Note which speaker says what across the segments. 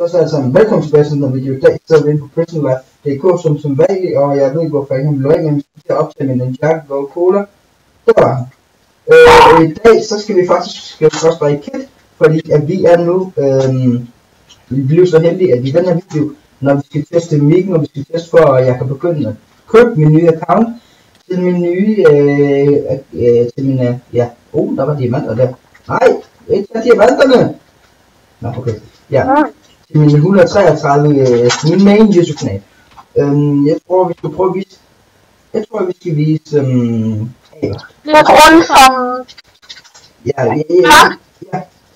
Speaker 1: Så altså velkommen tilbage til den video. I dag sidder vi inde på PrisonLife.dk som vanligt, og jeg ved ikke hvorfor jeg ikke har logget, men vi skal optage med Ninjago Cola. Der var han. I dag så skal vi faktisk først være i kit, fordi at vi er nu, vi bliver så heldige, at i den her video, når vi skal teste mikken, og vi skal teste for, at jeg kan begynde at købe min nye account, til min nye, til min, ja, der var diamanter der. Nej, ikke tage diamanterne! Nå, okay, ja. Til min 133, min main YouTube-kanal. Jeg tror, vi skal prøve at vise, vi skal vise,
Speaker 2: lidt rundt som...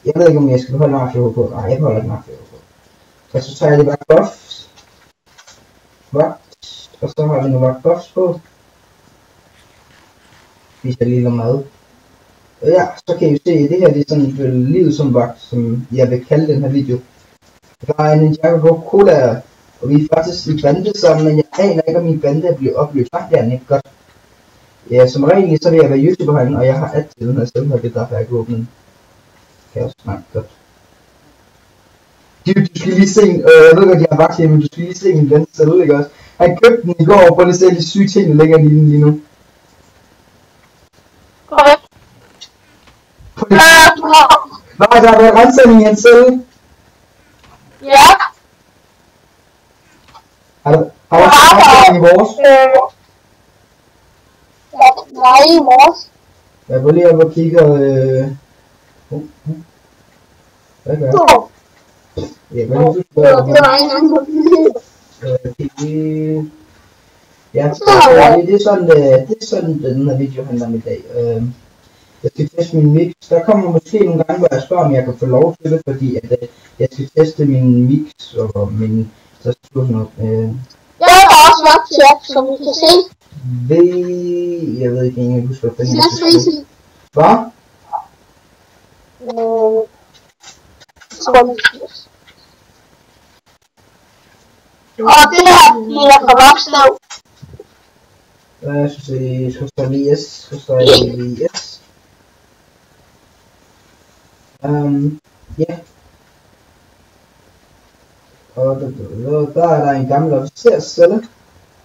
Speaker 1: Jeg ved ikke, om jeg skal beholde mafia på. Nej, jeg beholder ikke mafia på. Og så tager jeg det bare buffs. Og så har vi nogle buffs på. Spiser lige noget mad. Og ja, så kan I se, at det her det er sådan livet som vagt, som jeg vil kalde den her video. Der er en Ninjago Cola, og vi er faktisk i bande sammen, men jeg aner ikke, om min bande er blevet opløst. Nej, det er den ikke godt. Ja, som regel så vil jeg være YouTuber herinde, og jeg har altid den her stemme her, det er derfor jeg ikke åbnet den. Kan jeg også snakke godt. Du skal lige se, jeg ved godt, jeg har vagt her, men du skal lige se min ven selv, ikke også? Han købte den i går, og prøv lige at se de syge ting, der ligger i den lige nu.
Speaker 2: Korrekt.
Speaker 1: Nej, der har været rensning i hans celle.
Speaker 2: Ja.
Speaker 1: Har du rensning i vores?
Speaker 2: Nej, i vores.
Speaker 1: Jeg går lige op og kigger, hvad gør jeg? Ja, hvad er det, du spørger om? Ja, det er sådan, den her video handler om i dag. Jeg skal teste min mix. Der kommer måske nogle gange, hvor jeg spørger, om jeg kan få lov til det, fordi at jeg skal teste min mix og min tastatur.
Speaker 2: Jeg har også været chat, som du kan se.
Speaker 1: Jeg ved ikke engang, husker hvad fanden jeg skal se. Hvad?
Speaker 2: Og det her bliver for voksne.
Speaker 1: Jeg synes, det skal lige yes. Yes. Ja. Og der er der en gammel officerscelle.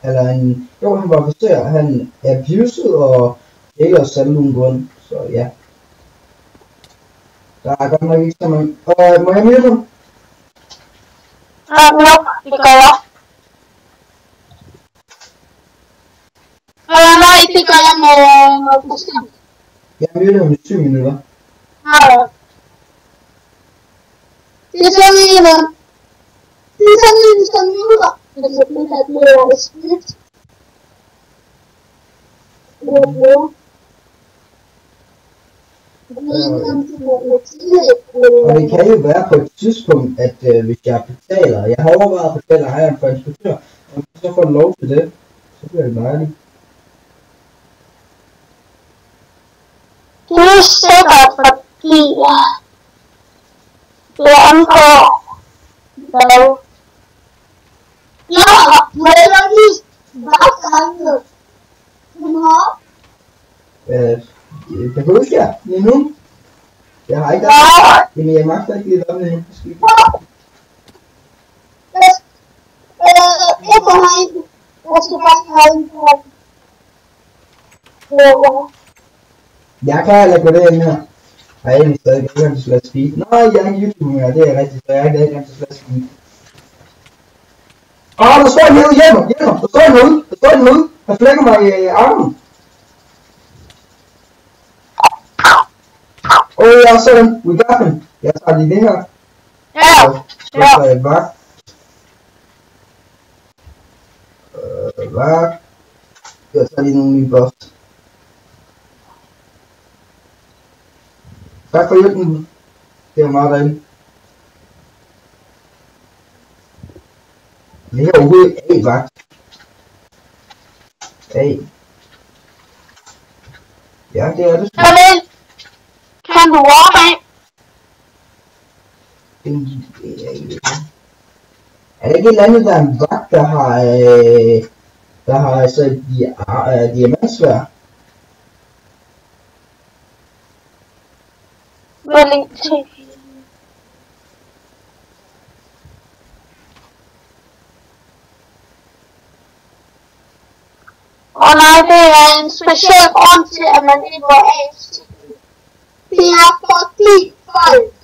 Speaker 1: Eller en... Jo, han var officer. Han er abused og ikke også selv uden grund. Så ja. Der er godt nok ikke så mange... må jeg møde ham?
Speaker 2: Det gør jeg. Nej, det gør jeg med noget bestemt.
Speaker 1: Jeg mødte ham i 7 minutter.
Speaker 2: Ja. Det er sådan en... Det er sådan en sådan minutter. Altså, det her bliver split.
Speaker 1: Og det kan jo være på et tidspunkt, at hvis jeg betaler, jeg har overvejet at betale ejeren for instruktør, og så får lov til det, så bliver det dejligt.
Speaker 2: Det er sikkert, fordi det angår hvad? Ja, må jeg lige vagthandlet?
Speaker 1: Det kan huske jeg lige nu. Jeg har ikke jamen jeg magter ikke lidt om det nu.
Speaker 2: Jeg skal bare have en på.
Speaker 1: Jeg kan heller gå derind her. Jeg er egentlig stadig adgang til Slash Speed. Nej, jeg er ikke YouTube mere, det er rigtigt, så jeg er ikke adgang til Slash Speed. Der står en herude, hjælp mig, der står en herude, han flækker mig i armen. Ja, sådan, we got him. Jeg tager lige det her.
Speaker 2: Ja.
Speaker 1: Så tager jeg vagt. Jeg tager lige nogle nye buffs. Tak for hjælpen. Det var meget dejligt. Det her overhovedet ikke vagt. Ja, det er det.
Speaker 2: Kan du walk af?
Speaker 1: Er det ikke et eller andet, der er en vagt, der har altså diamantsvær?
Speaker 2: Og nej, det er en speciel grund til, at man ikke må af cyklen. Det er fordi folk.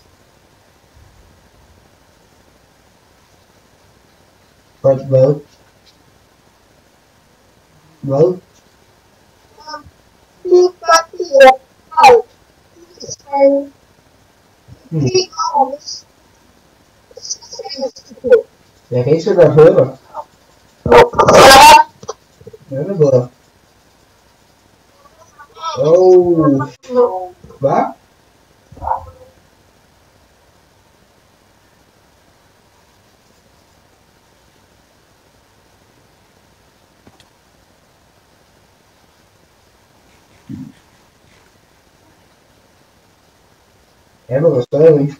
Speaker 1: Folk hvad? Hvad?
Speaker 2: Det er fordi, at folk skal
Speaker 1: Jeg kan ikke så godt høre dig. Ja, det bedre. Hvad? Jeg var stadig.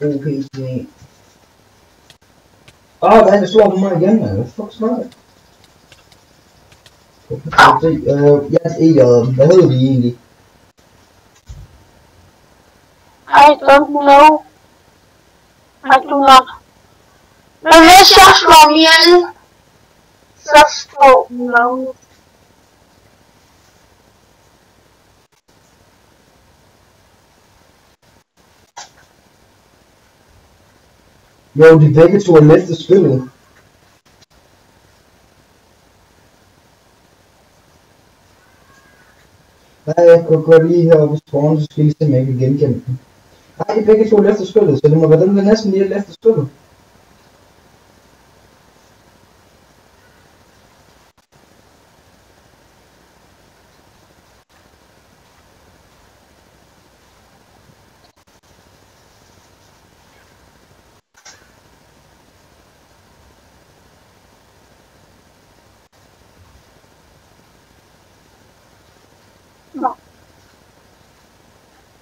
Speaker 1: Okay. Der er en stor på mig igen, man. Hvad fuck snakker jeg? Hvad hedder de egentlig?
Speaker 2: I don't know. I do not. Men hvis jeg slår ihjel, så står navnet.
Speaker 1: Jo, de begge to er næste spillet. Nej, jeg går lige heroppe på spawn, så skal jeg lige se, om jeg kan genkende dem. Nej, de begge to er efter spillet, så det må være dem, der næsten lige er efter spillet.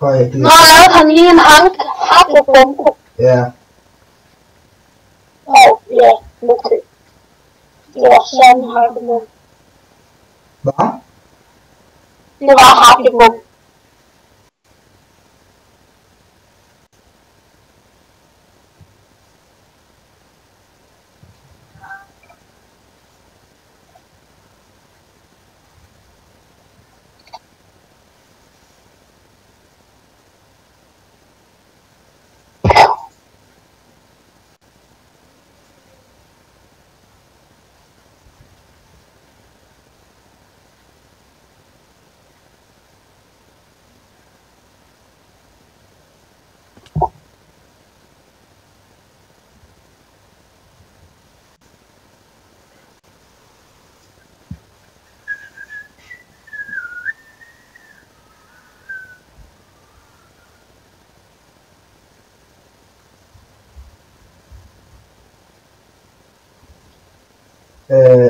Speaker 2: Nå, lavede han lige en hakkebombe.
Speaker 1: Ja.
Speaker 2: Ja, okay. Det var sådan en hakkebombe.
Speaker 1: Hvad?
Speaker 2: Det var hakkebombe.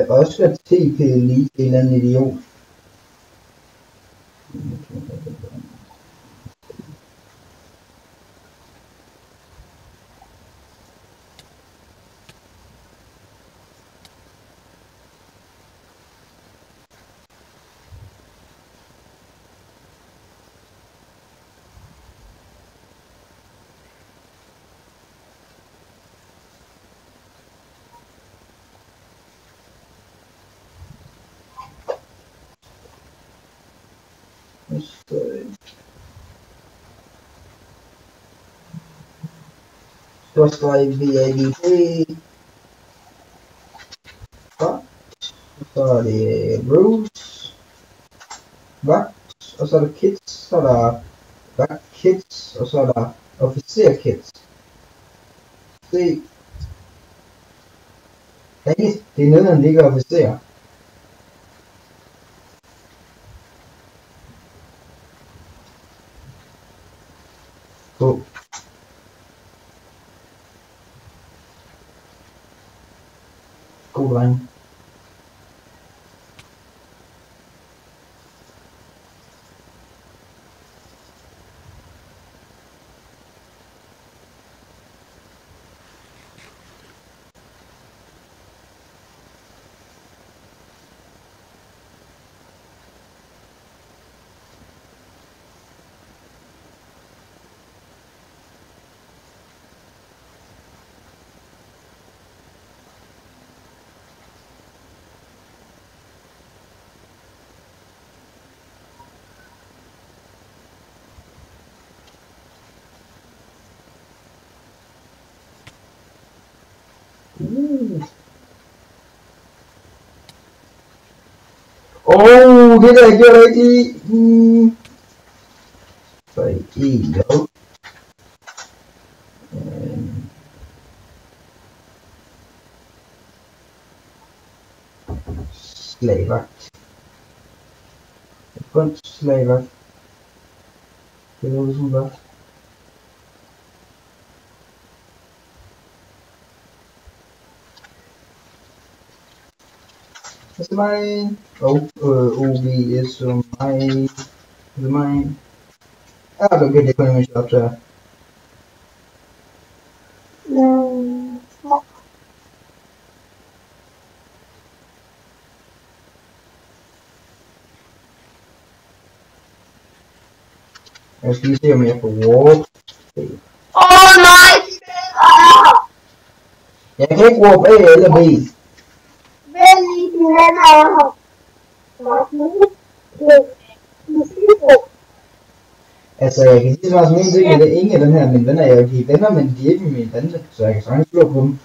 Speaker 1: Oscar TP lige til en eller anden idiot. Så streg VAGT. Så er det Rose. Vagt. Og så er der Kids. Så er der Vagt Kids. Og så er der Officer Kids. Se. Det er nederen ligger officer. Gå. God dreng. Det der gjorde rigtig. Så i jo. Slagvagt. Slagvagt. Det er noget sådan godt. Is it mine? OBS mine. Is it mine? I don't get the economy shop there. Jeg skal lige se om jeg får warp.
Speaker 2: Nej!
Speaker 1: Jeg kan ikke warp A eller B.
Speaker 2: Vælg lige de venner jeg har.
Speaker 1: Altså jeg kan sige så meget som en ting, at det er ingen af dem her mine venner. Jeg vil give venner, men de er ikke mine tante, så jeg kan sagtens slå på dem.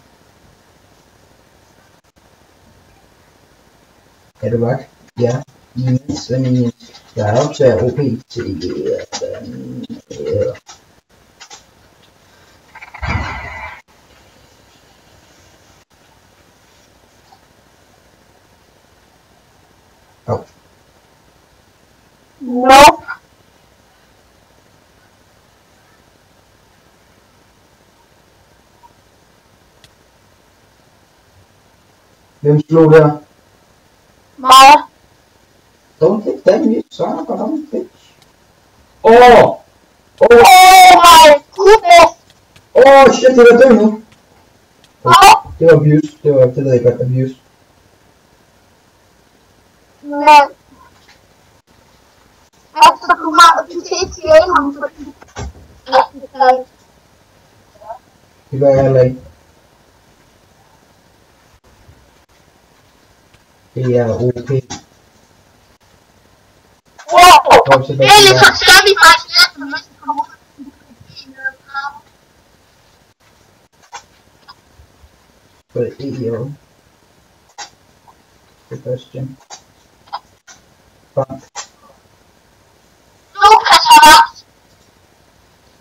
Speaker 1: Er det vagt? Ja. Yes, jeg optager OP til
Speaker 2: Nope.
Speaker 1: Hvem slog der?
Speaker 2: Mig.
Speaker 1: Don't hit them, you son of a bitch.
Speaker 2: Oh my goodness.
Speaker 1: Shit, det var død nu. Det var abuse. Det ved jeg godt, abuse.
Speaker 2: Men altså du kan ikke sige ham, fordi
Speaker 1: det gør jeg heller ikke. Det er OP.
Speaker 2: Wow! Egentlig så ser vi faktisk efter, hvis vi kommer ud.
Speaker 1: But EO. Good question. Fuck.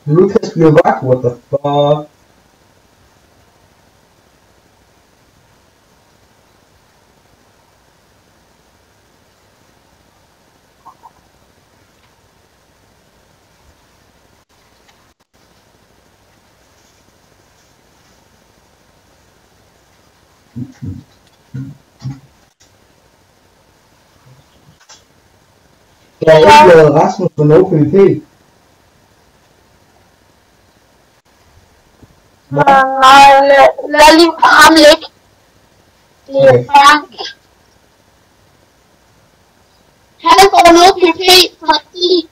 Speaker 1: Lucas blev vagt, what the fuck? Jeg har ikke lavet Rasmus for no PvP.
Speaker 2: Nej, lad lige ham ligge. Det er Frank. Han får noget PvP, fordi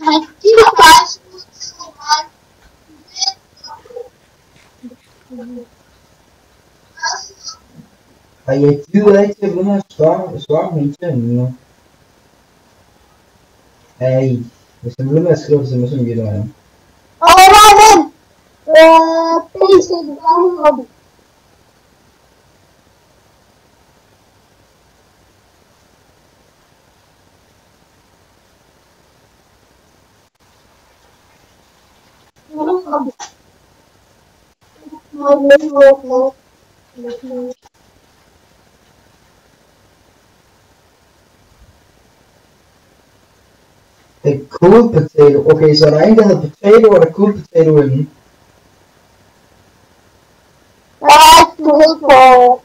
Speaker 2: han giver faktisk ud til mig.
Speaker 1: Og jeg gider ikke til at begynde at svare på min ting nu. Ej, hvis jeg begynder at skrive til mig, så giver det mig.
Speaker 2: Nej, men! PC, det er hun.
Speaker 1: The cool potato. Okay, så der er en, der hedder potato, og der er cool potato i den.
Speaker 2: Du hed på...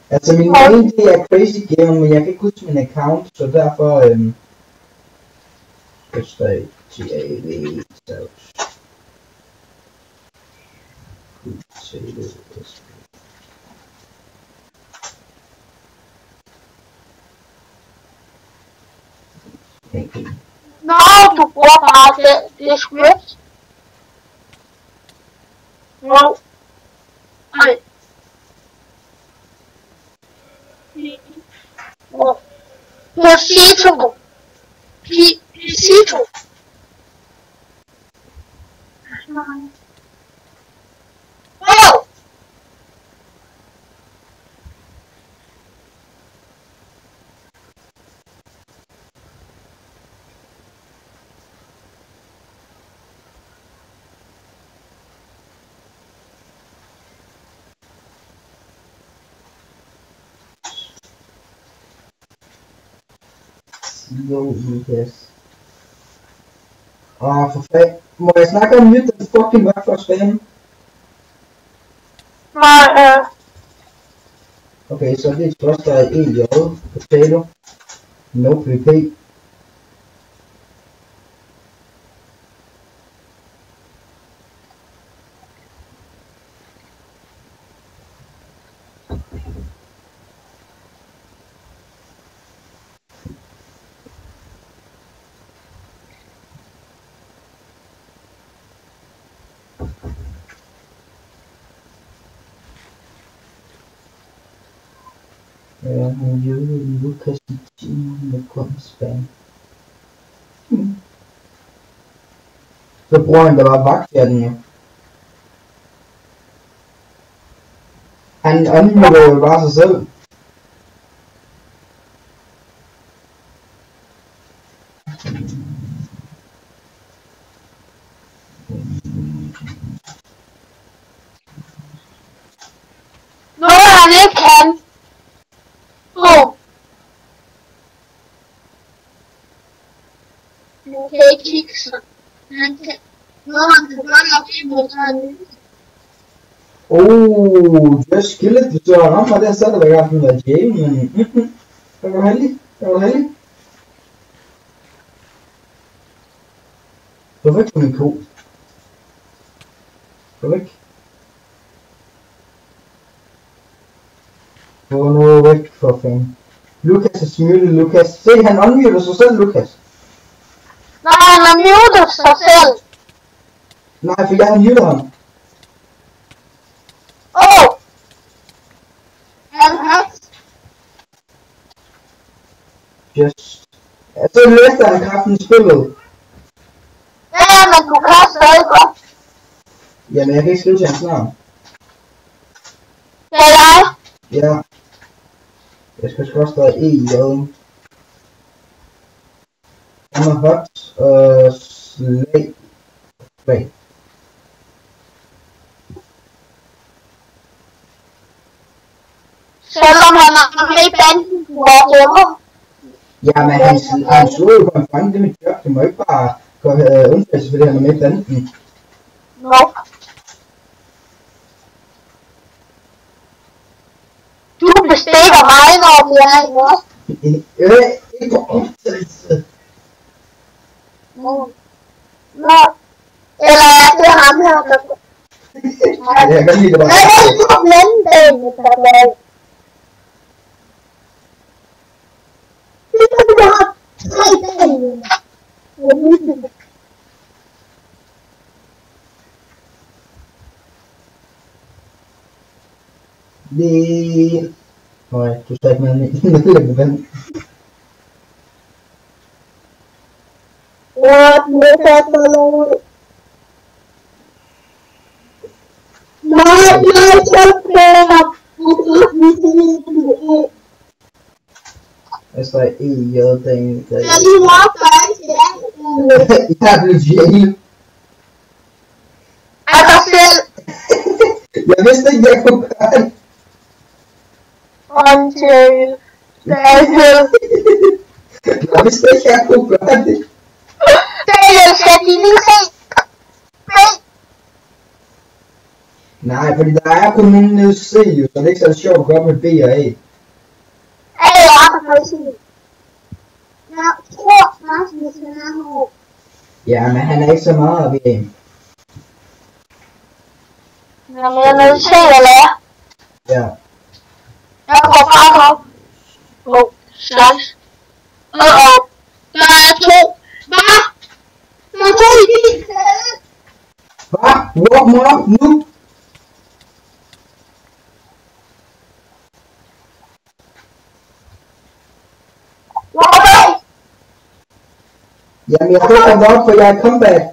Speaker 1: Altså min main, det er Crazy Gamer, men jeg kan ikke huske min account, så derfor... G-A-V, så... Potato...
Speaker 2: Nå, du bruger bare det script. Nå. Nej. Posito. Posito. Wow.
Speaker 1: Jo, Lukas. For fanden. Må jeg snakke om nyt, den fucking vagt for spam?
Speaker 2: Nej,
Speaker 1: Okay, så det er et spørgsmål, der er EJ, potato, no VP. Han jødede Lukas i timen med kun spam. Så bruger han da bare vagtfjerden jo. Han anmelder jo bare sig selv.
Speaker 2: noget han ikke kan. Han kan ikke kigge sig. Han kan, noget han kan gøre nok ikke mod sig.
Speaker 1: Just kill it, hvis du har ramt mig der, så er det da godt, at være Jay, men det var heldig, det var heldig. Gå væk fra min ko. Gå væk. Gå nu væk for fanden. Lukas er smilet, Lukas. Se, han unmuter sig selv, Lukas.
Speaker 2: Nej, han har mutet sig selv.
Speaker 1: Nej, for jeg har mutet ham.
Speaker 2: Han har...
Speaker 1: Just. Så læste han kraften spillet.
Speaker 2: Ja, men du kan stadig godt.
Speaker 1: Jamen, jeg kan ikke skrive til hans navn.
Speaker 2: Det er jeg.
Speaker 1: Ja. Jeg skal også stadig EJ. Han er hot og slag. Slag.
Speaker 2: Selvom han er med i banden, du går hjemme.
Speaker 1: Ja, men han slog jo på en fange, det med job. Det må ikke bare gå undtagelse, fordi han er med i banden.
Speaker 2: Nope. Du bestikker mig, når vi er i vores.
Speaker 1: Ikke på optagelse.
Speaker 2: Nå. Eller er det ham her, der...
Speaker 1: Ja, jeg kan lide det bare.
Speaker 2: Nej, det er ikke på blandendagen, der går. Det er fordi, du har 3 dage.
Speaker 1: Det... Nej, du skal ikke med vand.
Speaker 2: What? Lukas er lov. Nej, jeg skal prøve.
Speaker 1: Altså, EJ-dagen.
Speaker 2: Jeg lige walker ikke.
Speaker 1: Jeg er blevet jail.
Speaker 2: Af dig selv.
Speaker 1: Jeg vidste ikke, jeg kunne gøre det.
Speaker 2: Until. Daniel.
Speaker 1: Jeg vidste ikke, jeg kunne gøre det.
Speaker 2: Daniel, skal de lige se?
Speaker 1: Nej, fordi der er kun nogen nede C, jo, så det er ikke så sjovt at gå op med B og A.
Speaker 2: Jeg kan se. Jeg tror faktisk, at han er nu.
Speaker 1: Ja, men han er ikke så meget af A.
Speaker 2: Jamen, jeg er nødt til at lære.
Speaker 1: Ja.
Speaker 2: Jeg går bare op. Slags. Der er 2. Hvad? Der er 2 i din kæde.
Speaker 1: Hvad? Walk mig op nu? Jamen, jeg får dig op, for jeg er comeback.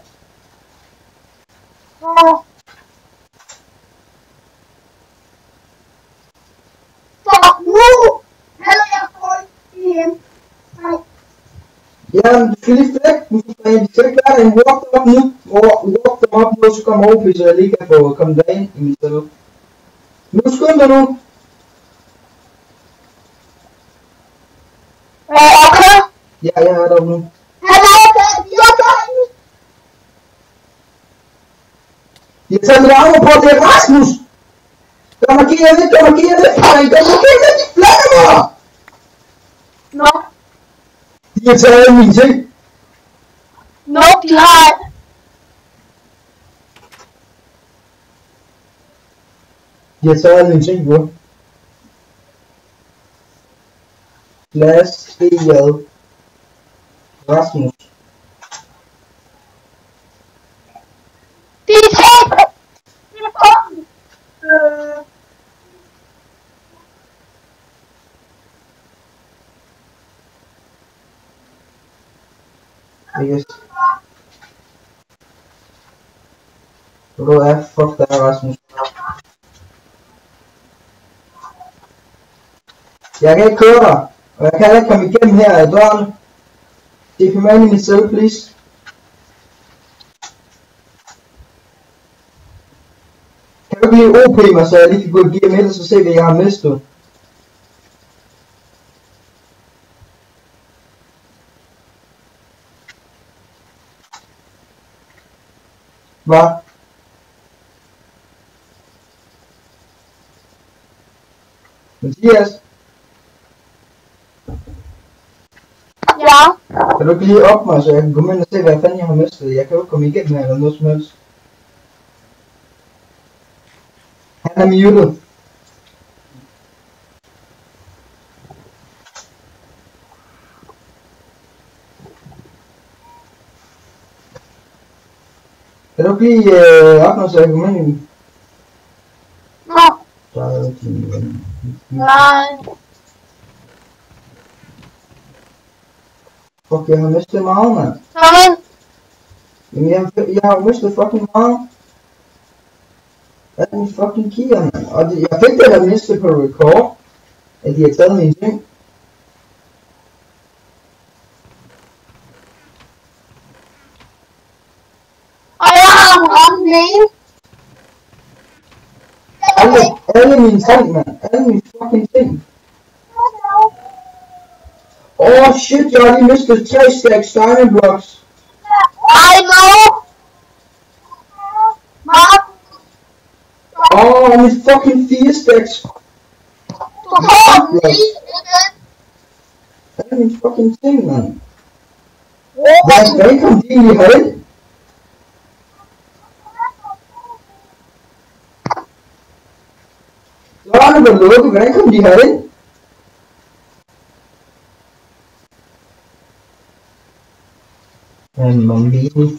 Speaker 2: Så nu hælder jeg folk igen. Nej.
Speaker 1: Jamen, du skal lige flække dem, du skal ikke være der en walk dem op nu. Walk dem op nu, så kommer OP, så jeg lige kan få komme derind i min sted. Nu skynd dig nu.
Speaker 2: Okay.
Speaker 1: Ja, jeg er der nu.
Speaker 2: Han er der. Jeg tager den.
Speaker 1: Jeg tager mit arme på, det er Rasmus! Gør mig givet lidt, gør mig givet lidt, dreng! Gør mig givet lidt, de flakker mig!
Speaker 2: Nå.
Speaker 1: De har taget alle mine ting.
Speaker 2: Nå, de har...
Speaker 1: De har taget alle mine ting, bro. Lars E.J. Rasmus.
Speaker 2: De er taget. De er kommet.
Speaker 1: Yes. Bro, fuck dig, Rasmus. Jeg kan ikke køre dig, og jeg kan ikke komme igennem her ad døren. DP man i mit cell, please. Kan du ikke lige OP mig, så jeg lige kan gå i gear med, og så se, hvad jeg har mistet? Hvad? Mathias?
Speaker 2: Ja.
Speaker 1: Kan du ikke lige op mig, så jeg kan komme ind og se, hvad fanden jeg har mistet? Jeg kan jo ikke komme igennem her eller noget som helst. Han er muted. Kan du ikke lige op mig, så jeg kan komme ind i?
Speaker 2: Nå. Nej.
Speaker 1: Fuck, jeg har mistet meget, mand.
Speaker 2: Kom ind.
Speaker 1: Jamen, jeg har jo mistet fucking meget. Hvad er min fucking kier, mand? Og jeg fik det der mistet på record, at de har taget mine ting.
Speaker 2: Og jeg har en anden mail.
Speaker 1: Alle mine ting, mand. Alle mine fucking ting. Oh shit, jeg har lige mistet 3 stacks diamond blocks.
Speaker 2: I know. Mark.
Speaker 1: Oh, mit fucking 4 stacks.
Speaker 2: Du får den lige igen.
Speaker 1: Alle mine fucking ting, mand.
Speaker 2: Hvordan?
Speaker 1: Hvordan kom de egentlig herind? Dørene var lukket, hvordan kom de herind? Mambini.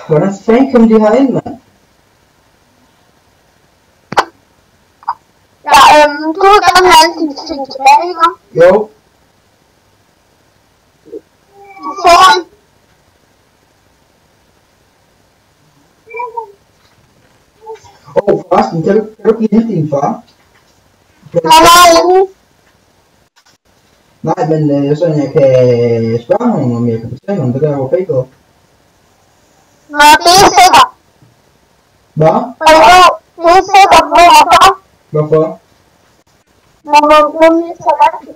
Speaker 1: Hvordan fanden kom de herind, mand?
Speaker 2: Ja, du vil gerne have alle dine ting tilbage, ikke?
Speaker 1: Jo.
Speaker 2: Du får en.
Speaker 1: Forresten, kan du ikke lige hente din far?
Speaker 2: Han er inde.
Speaker 1: Nej, men sådan jeg kan spørge ham, om jeg kan betale ham det der over PayPal.
Speaker 2: Nå, det er sikkert.
Speaker 1: Hvad?
Speaker 2: Det er sikkert, hvorfor?
Speaker 1: Hvorfor?
Speaker 2: Når man mister rigtig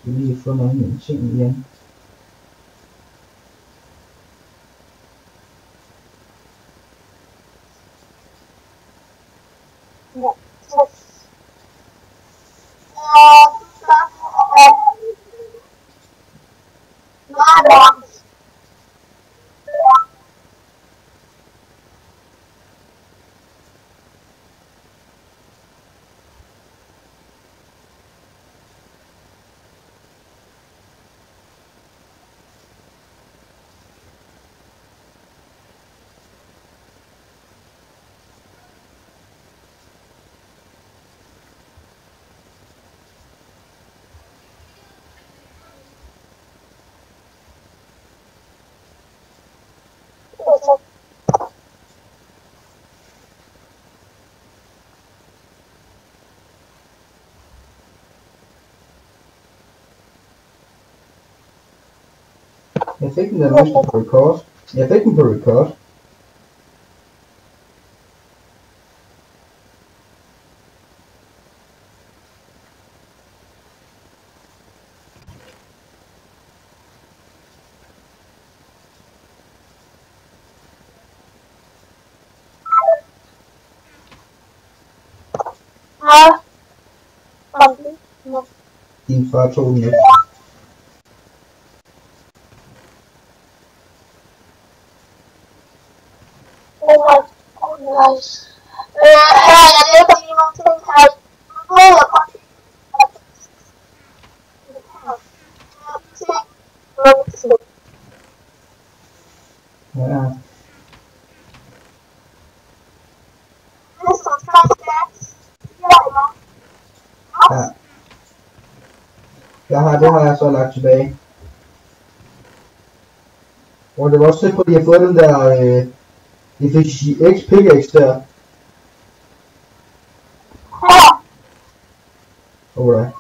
Speaker 1: Jeg skal lige få nogle af mine ting igen. Jeg fik den der løsning på record. Jeg fik den på record. Din far tog den ikke.
Speaker 2: Nice. Jeg lægger lige nogle ting her.
Speaker 1: Ja. Ja. Det har jeg så lagt tilbage. Og det var også på, at jeg har fået den der Efficiency X pickaxe der. Hvor er det?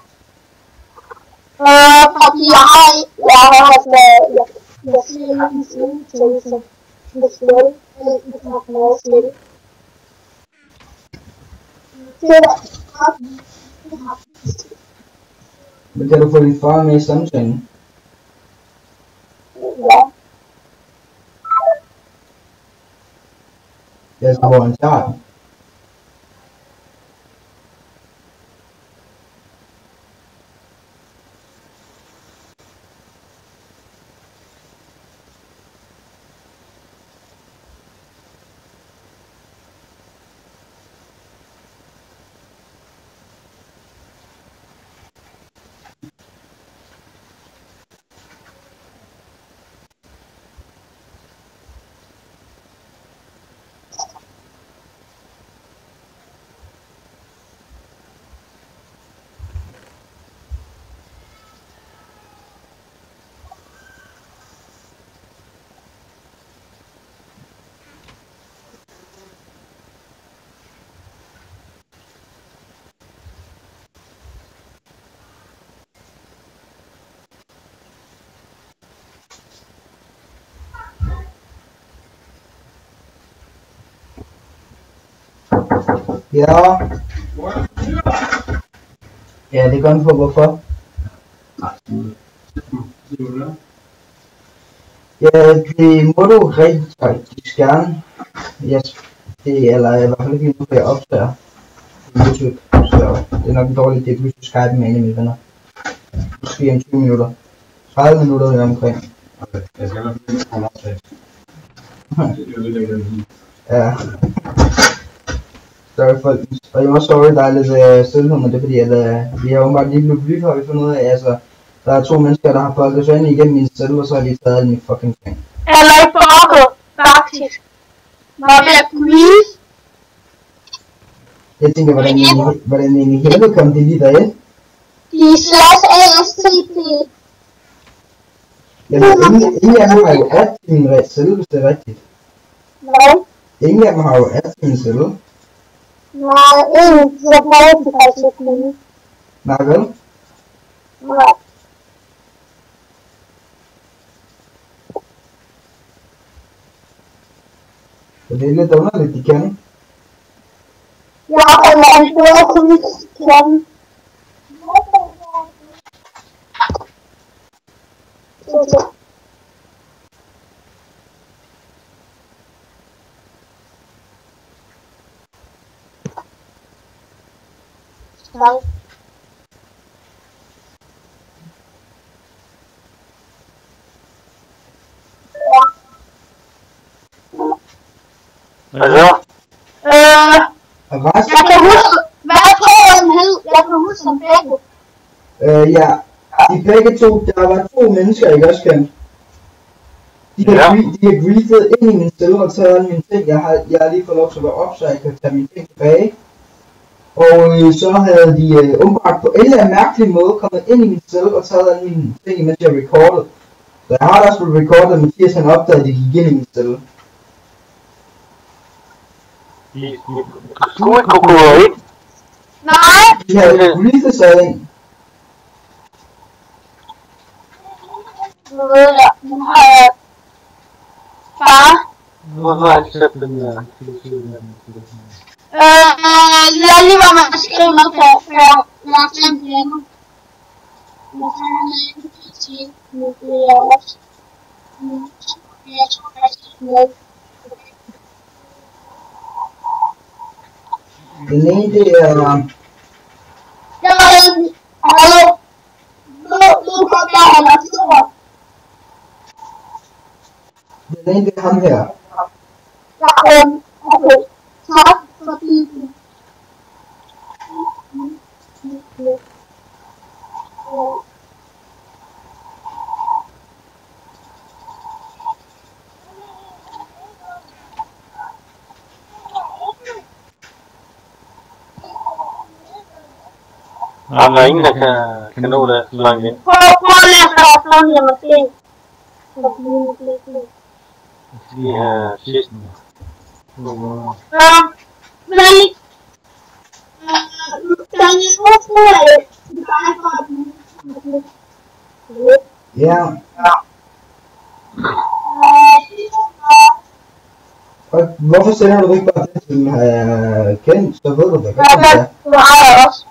Speaker 2: Fordi jeg har jeg siger en siden til det spil, det har noget spil.
Speaker 1: Men kan du få din far med i samtalen?
Speaker 2: Ja.
Speaker 1: Jeg skal hvor han tager den. Ja. Ja, det gør den for hvorfor. Ja, det må du rigtig gerne. Yes. Det eller i hvert fald ikke nu, jeg optager på YouTube. Så det er nok en dårlig idé, hvis du Skype med en af mine venner. Måske om 20 minutter. 30 minutter eller omkring.
Speaker 3: Okay, jeg skal nok finde en optag. Det er lidt længere.
Speaker 1: Ja. Sorry folkens. Og jeg må sorry, der er lidt stillhed, men det er fordi, at vi har åbenbart lige blevet blyt, har vi fundet ud af. Altså, der er 2 mennesker, der har pakket sig ind igennem min selv, og så har de taget alle mine fucking ting.
Speaker 2: Eller i forhold, faktisk. Var ved at blive.
Speaker 1: Jeg tænker, hvordan i helvede kom de lige derind?
Speaker 2: De /ASTP.
Speaker 1: Jamen, ingen af dem har jo addet til min selv, hvis det er rigtigt.
Speaker 2: Hvad?
Speaker 1: Ingen af dem har jo addet til min selv.
Speaker 2: Nej, ingen, så prøver de faktisk ikke lige.
Speaker 1: Nej, vel?
Speaker 2: Nej.
Speaker 1: Så det er lidt underligt, de kan.
Speaker 2: Ja, eller en bedre kunne kan. Nej.
Speaker 3: Hvad så?
Speaker 2: Jeg kan huske, hvad tror den hed? Jeg kan huske dem begge.
Speaker 1: Ja, de begge to, der var 2 mennesker, ikke også kendt? De har griefet ind i min stille og taget alle mine ting. Jeg har lige fået lov til at være op, så jeg kan tage mine ting tilbage. Og så havde de åbenbart på en eller anden mærkelig måde kommet ind i min stille og taget alle mine ting, mens jeg recordede. Så jeg har da også blevet recordet, men Mathias han opdagede, at de gik ind i min stille.
Speaker 3: Skulle ikke kunne gå ind?
Speaker 2: Nej.
Speaker 1: De havde griefet sig ind.
Speaker 2: Ja, nu har jeg far.
Speaker 4: Nu har jeg ikke sat den der.
Speaker 2: Lad lige være med at skrive noget på, for jeg har glemt det endnu. Jeg tror faktisk noget.
Speaker 1: Den ene, det er...
Speaker 2: Hallo. Nu kom jeg hen og sidder.
Speaker 1: Den ene, det er ham her.
Speaker 2: Okay. Tak fordi du...
Speaker 4: Der er ingen, der kan nå det så langt ind.
Speaker 2: Prøv at læse dig sådan her måske.
Speaker 4: De her sidste.
Speaker 2: Men
Speaker 1: Ja. Og hvorfor sender du ikke bare det til Kent, så ved du det godt, om det er.
Speaker 2: Du har jeg også.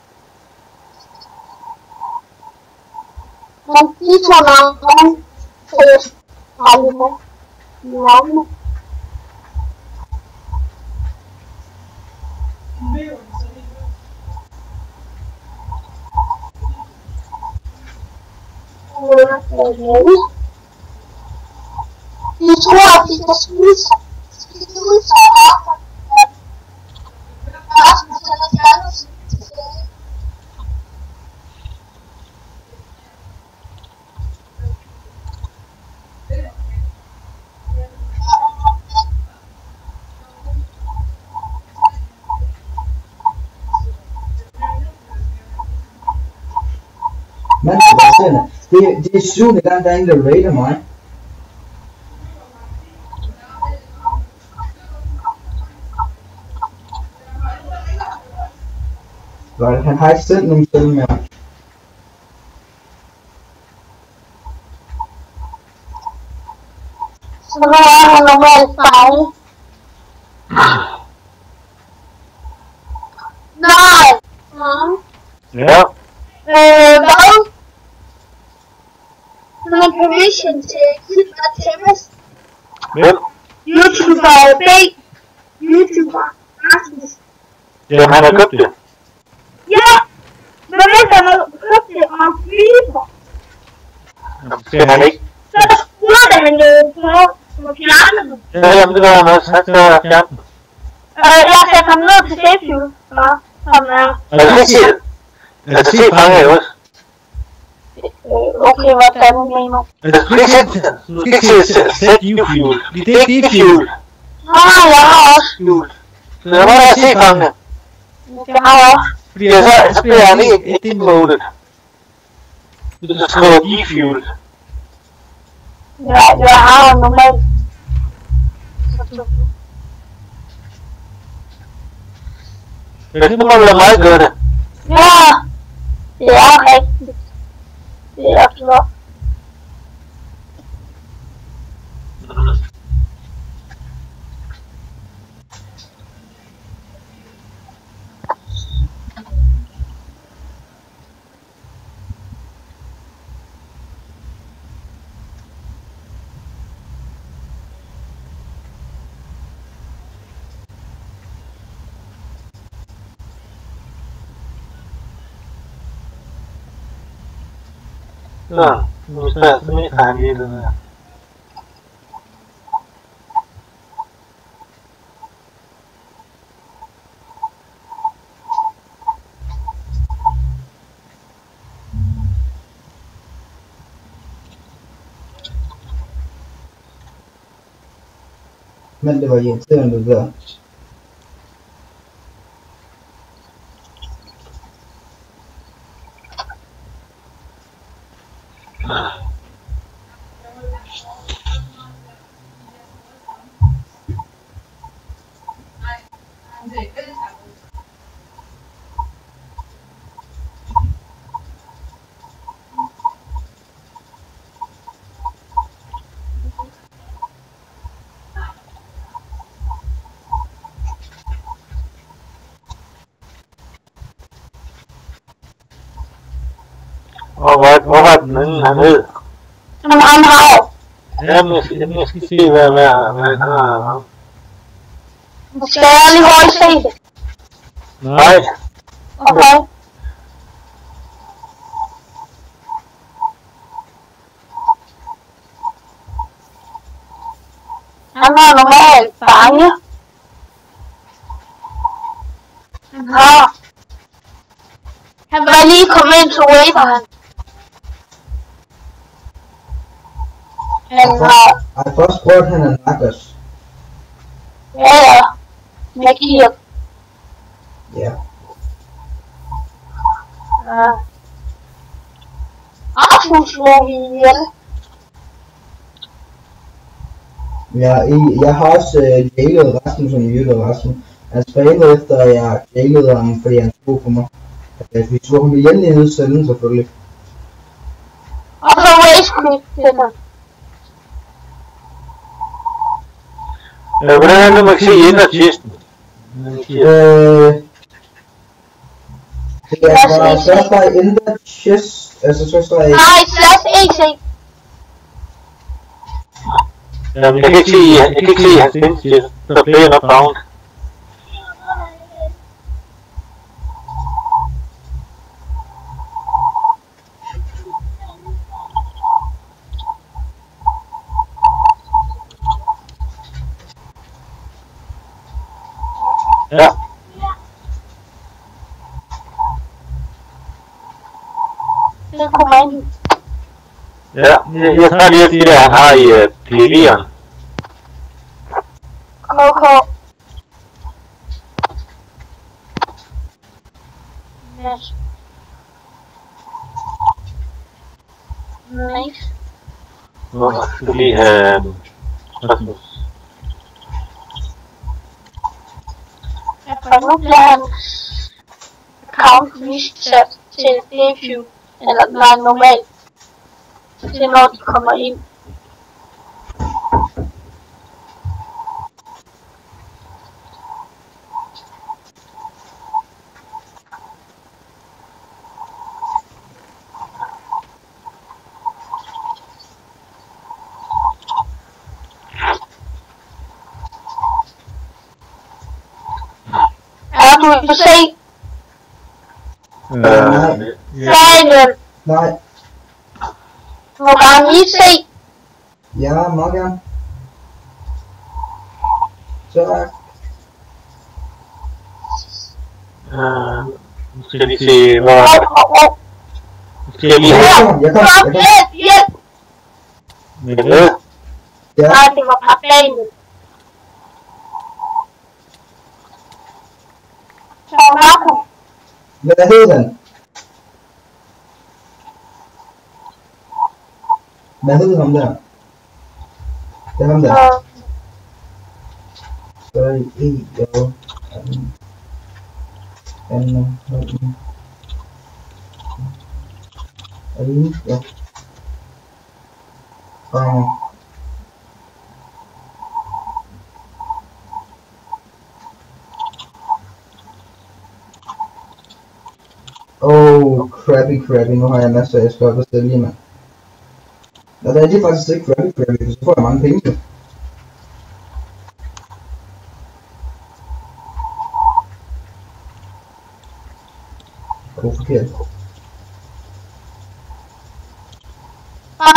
Speaker 2: Men de to navne, så har jeg med. Navne. De tror, at de kan spise ud så meget, at resten sætter fjernet til side.
Speaker 1: Mand, det er 7. gang, der er ingen, der raider mig. Right, han har ikke selv nogen spil mere.
Speaker 2: Så nu er han normalt farlig. Nej.
Speaker 4: Ja.
Speaker 2: Hvad? Han har permission til Kid og Temmers.
Speaker 4: Hvem?
Speaker 2: YouTuber B. YouTuber Rasmus.
Speaker 4: Jamen, han har købt det.
Speaker 2: Ja! Men hvis han har købt det og han flyver,
Speaker 4: Det er han ikke.
Speaker 2: så burde han jo på fjernet.
Speaker 4: Ja, jamen, det var han også. Han skal fjerne den.
Speaker 2: Jeg satte ham ned til Safefuel, som er...
Speaker 4: Altså, se fange jo også.
Speaker 2: Okay, hvad fanden mener du?
Speaker 4: Altså, du skal ikke sætte U-fuel. Det er ikke D-fuel.
Speaker 2: Nej, jeg har også.
Speaker 4: Fuel. Så der må der se fange.
Speaker 2: Det har jeg også.
Speaker 4: Fordi så bliver han ikke demoted. Så skriver D-fuel.
Speaker 2: Ja, jeg har jo normalt.
Speaker 4: Det må lade mig gøre det.
Speaker 2: Ja, det er rigtigt. Det er flot.
Speaker 4: Så, nu står jeg sådan ikke han lige den her.
Speaker 1: Men det var irriterende det der.
Speaker 4: Og hvor var den anden, han hed?
Speaker 2: Han har.
Speaker 4: Jamen, jeg skal se, hvad han har.
Speaker 2: Skal jeg lige hurtigt se det?
Speaker 4: Nej.
Speaker 2: Okay. Han har normalt fange. Han var lige kommet ind til Waveren. Han har...
Speaker 1: Ej, først prøvede han at nakke os.
Speaker 2: Ja. Magier.
Speaker 1: Ja.
Speaker 2: Rasmus slår ihjel.
Speaker 1: Jeg har også jailet Rasmus og myrdet Rasmus. Han spamede efter, at jeg jailede ham, fordi han stod på mig. Vi slog ham ihjel i nødcellen, selvfølgelig.
Speaker 2: Og så race quit til mig.
Speaker 4: Hvordan er det, man kan se inderkisten?
Speaker 1: Det er bare, så står der ender chest, altså så står der...
Speaker 2: Nej, /EC.
Speaker 4: Jamen, jeg kan ikke se hans inderkiste. Der er flere nok bound. Ja.
Speaker 2: Det kunne man.
Speaker 4: Ja, jeg tager lige det der, han har i PV'eren.
Speaker 2: KK. Yes. Nice.
Speaker 4: Nu skal vi lige have Rasmus.
Speaker 2: Og nu bliver hans account reset til DFU, eller nej, normalt. Til når de kommer ind. Er du på se?
Speaker 1: Nej. Nej.
Speaker 2: Må gerne lige se.
Speaker 1: Ja, meget gerne. Tak.
Speaker 4: Nu skal jeg lige se, hvor... Skal jeg lige have...
Speaker 1: Jeg kom.
Speaker 2: Hjælp!
Speaker 4: Med det?
Speaker 1: Ja.
Speaker 2: Nej, det var bare planen. Så Marco.
Speaker 1: Hvad hed den? Hvad hed ham der? Det er ham der. Sorry, jo. Ja. Krabby, nu har jeg masser af jeg skal op og stille mand. Og det er lige faktisk ikke Krabby, så får jeg mange penge. Forkert.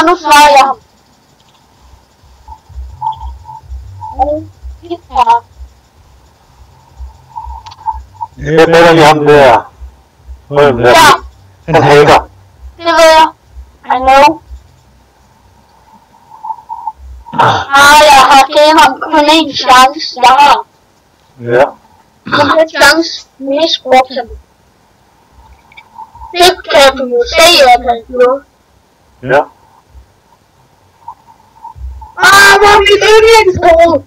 Speaker 2: Nu svarer jeg ham.
Speaker 4: Jeg beder lige ham der.
Speaker 2: Ja.
Speaker 4: Han hacker.
Speaker 2: Det ved jeg. I know. Jeg har givet ham kun én chance. Jeg har.
Speaker 4: Ja.
Speaker 2: Den chance misbrugt ham. Det kan du jo se, at han gjorde.
Speaker 4: Ja.
Speaker 2: Hvor er mit yndlingsbrud?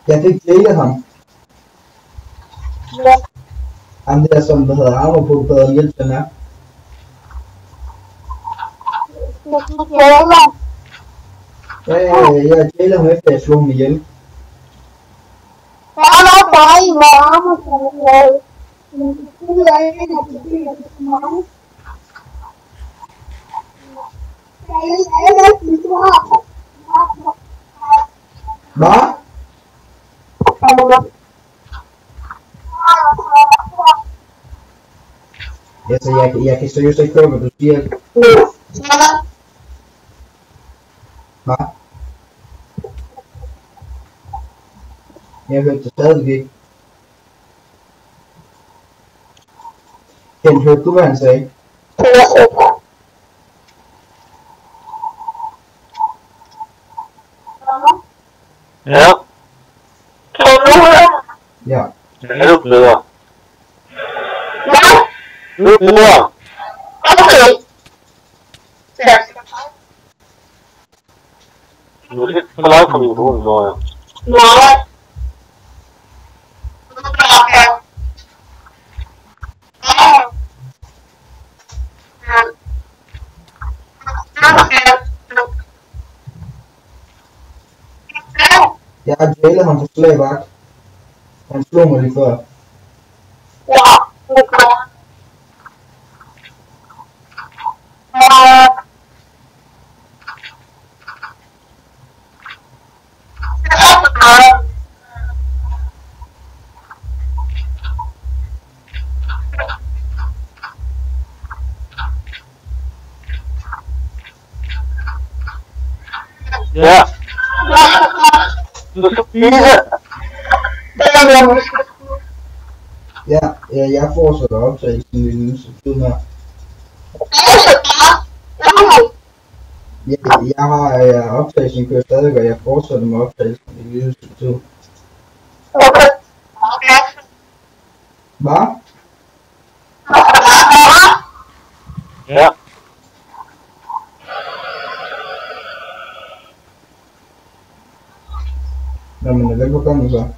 Speaker 1: Jeg fik jailet ham.
Speaker 2: Ja.
Speaker 1: Ham der, som der hedder armor på, bedre hjælp den er. Ja, jeg jailer ham efter jeg slog ham ihjel.
Speaker 2: Der er nok bare en med arme på noget. Men det skulle jeg ikke have til det, at det er så mange.
Speaker 1: Hvad? Altså, jeg kan seriøst ikke høre, hvad du siger. Hvad? Jeg hørte det stadig ikke. Kent, hørte du, hvad han sagde?
Speaker 4: Ja.
Speaker 1: Ja.
Speaker 4: Er du bedre? Du er bedre. Du er lidt for langt fra mikrofonen, tror jeg.
Speaker 1: Jeg har jailet ham for slagvagt. Han slog mig lige før.
Speaker 4: Ja. Du skal spise.
Speaker 1: Ja, jeg fortsætter optagelsen i den nye sekund her. Jeg har optagelsen kører stadig, og jeg fortsætter med optagelsen i den nye sekund. Hvad?
Speaker 4: Ja.
Speaker 1: Nå, men velbekomme så.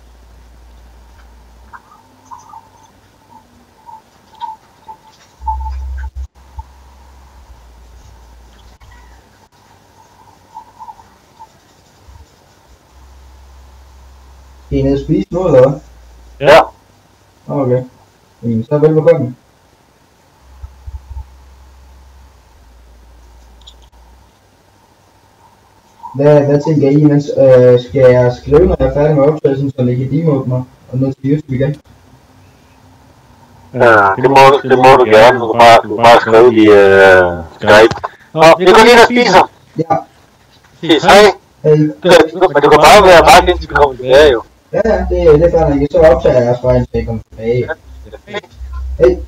Speaker 1: Skal I ned og spise nu, eller hvad?
Speaker 4: Ja.
Speaker 1: Okay. Jamen, så velbekomme. Hvad tænker I, mens skal jeg skrive, når jeg er færdig med optagelsen, så I kan demote mig og noget til YouTube igen?
Speaker 4: Ja, det må du gerne. Du kan bare skrive i Skype. Nå, vi går lige og spiser.
Speaker 1: Ja.
Speaker 4: Ses, hej.
Speaker 1: Hej.
Speaker 4: Men du kan bare være meget indtil vi kommer tilbage, jo.
Speaker 1: Ja, det er færdigt. Så optager jeg også bare indtil jeg kommer tilbage. Hej.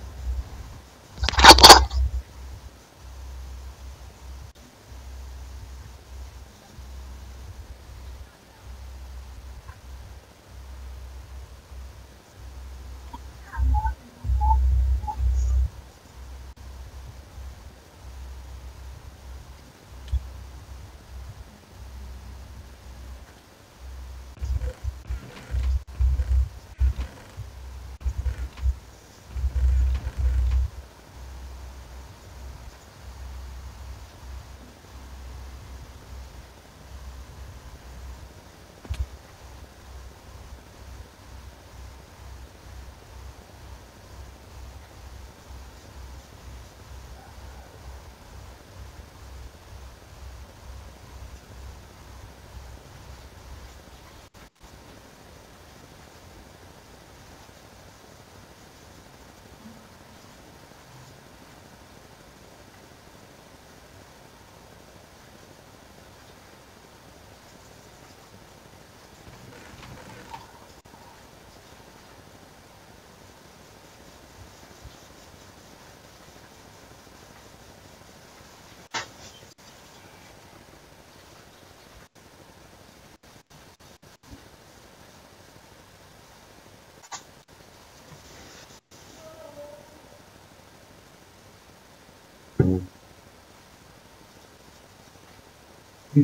Speaker 1: Og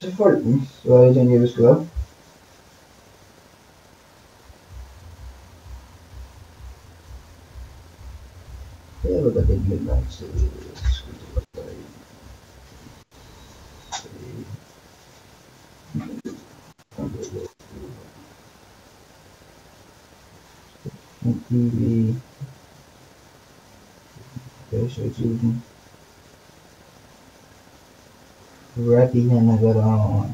Speaker 1: så folken, så er det jeg vil slå op. Det var da lidt lang tid. TV. Tusind. Rappy han har været over.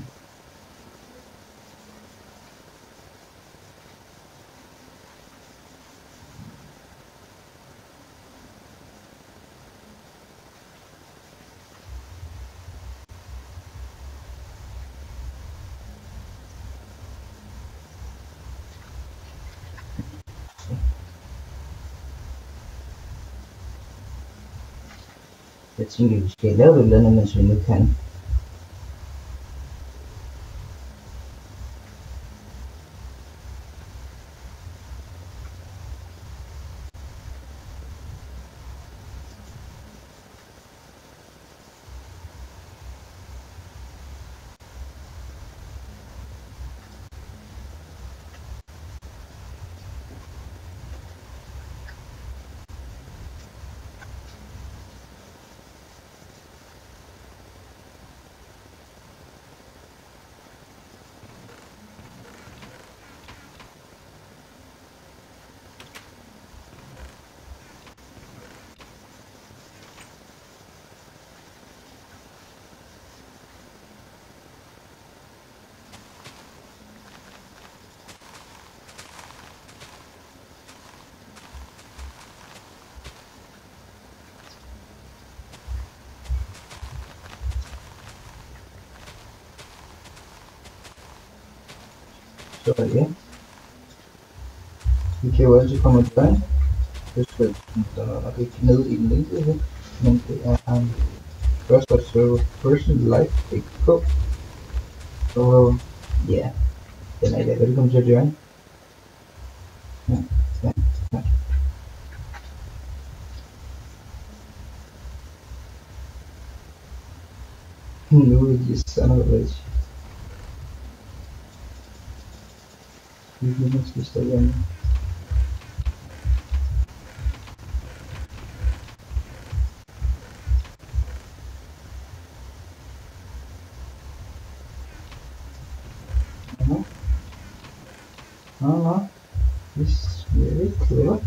Speaker 1: Jeg tænker, vi skal lave et eller andet, mens vi nu kan. Så ja. Vi kan jo altid komme tilbage. Der er nok ikke nede i den linke her, men det er first of server person live.dk. Så ja, den er I da velkommen til at join. Ja. Nu er de son of a bitch. Vi skal stå hjemme. This is very clever.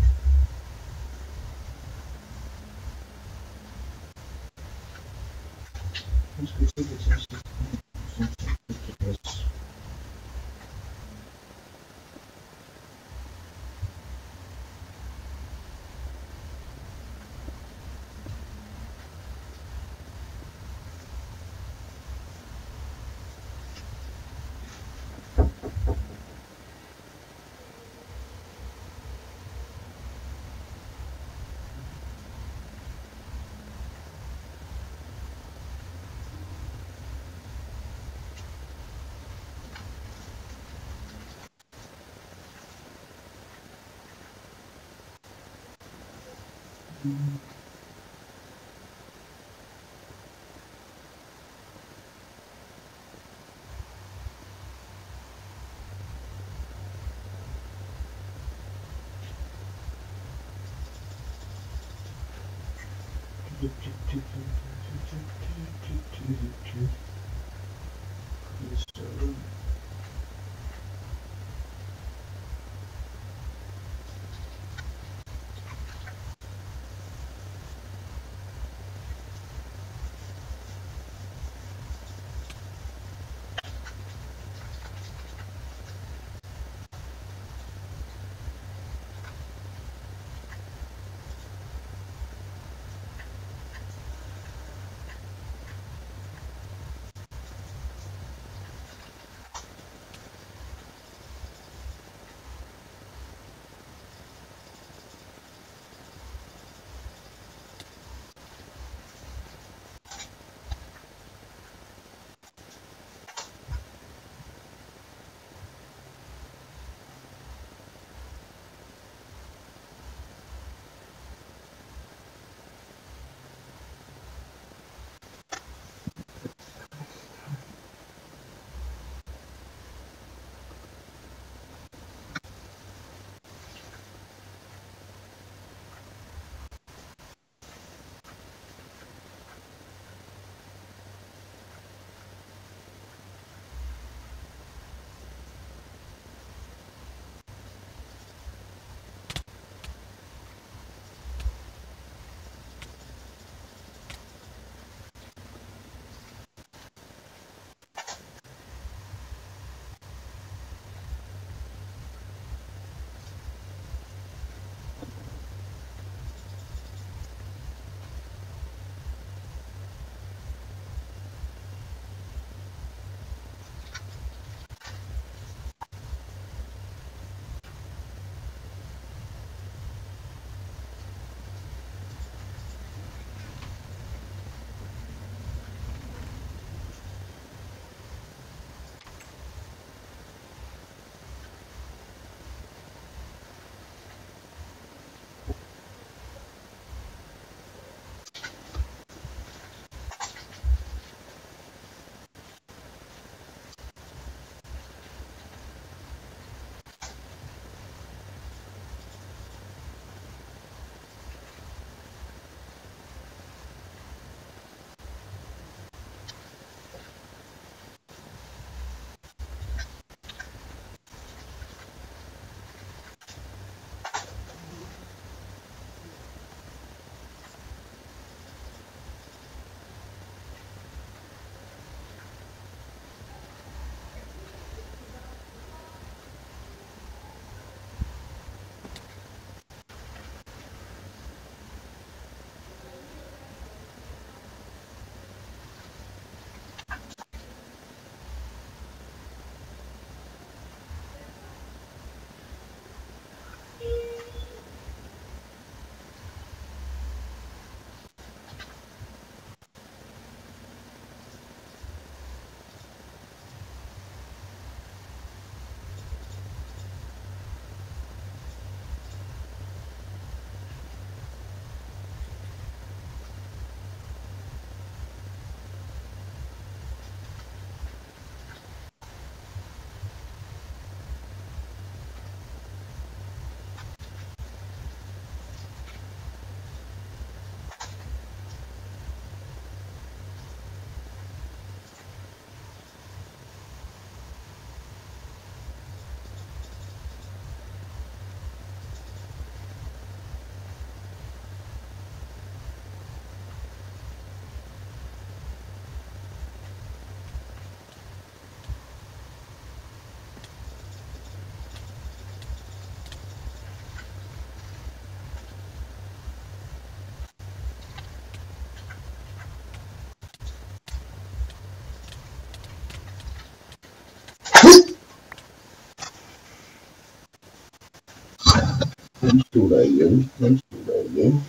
Speaker 1: Den slutter igen. Den slutter igen.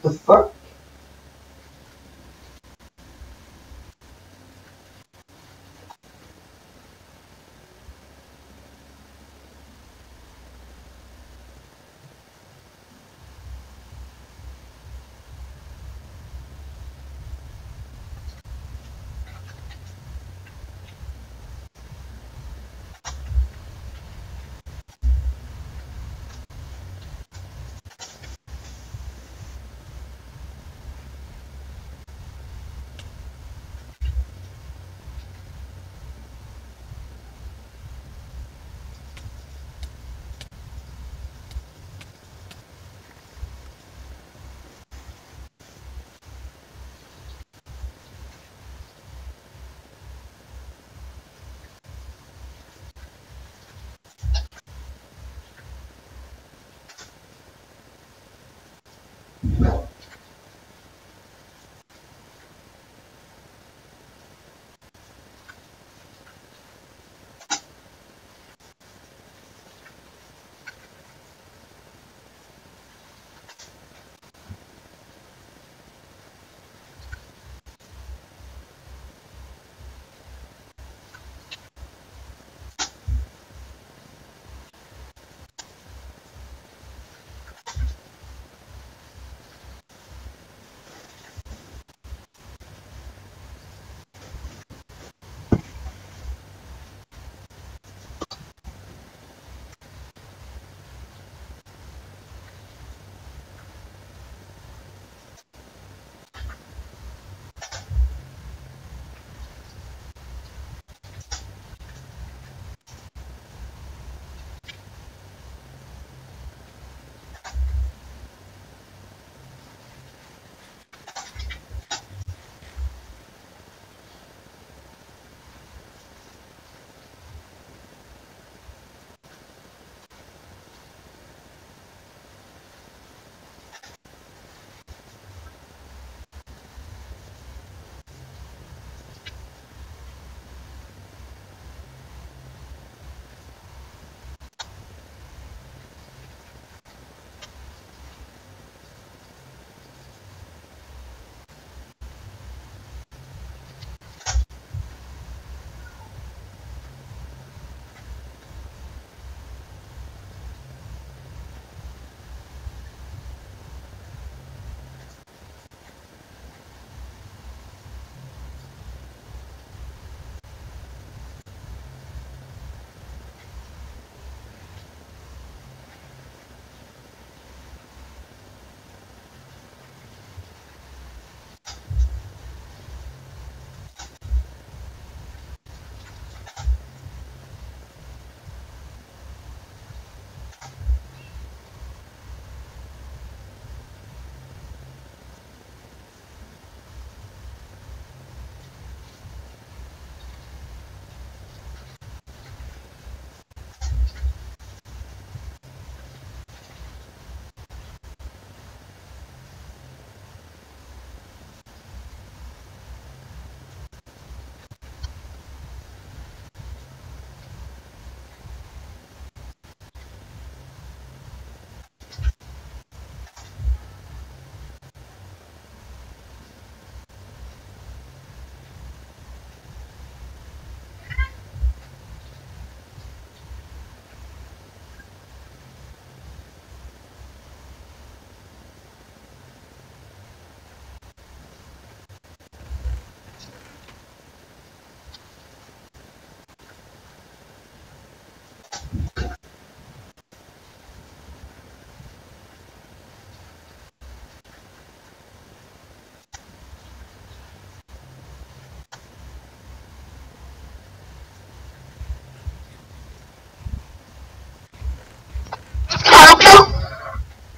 Speaker 1: The fuck?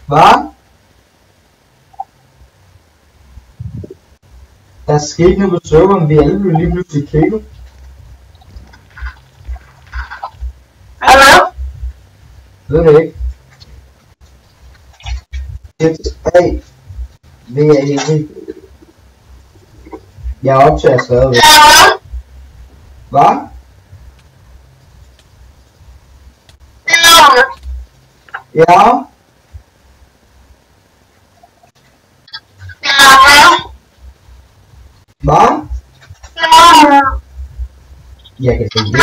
Speaker 1: Hvad? Der er sket noget på serveren, vi alle blev lige pludselig kækket.
Speaker 2: Hallo?
Speaker 1: Ved det ikke. Hey, det er helt. Jeg optager stadigvæk. Hvad? Ja? Hvad? Jeg kan se det.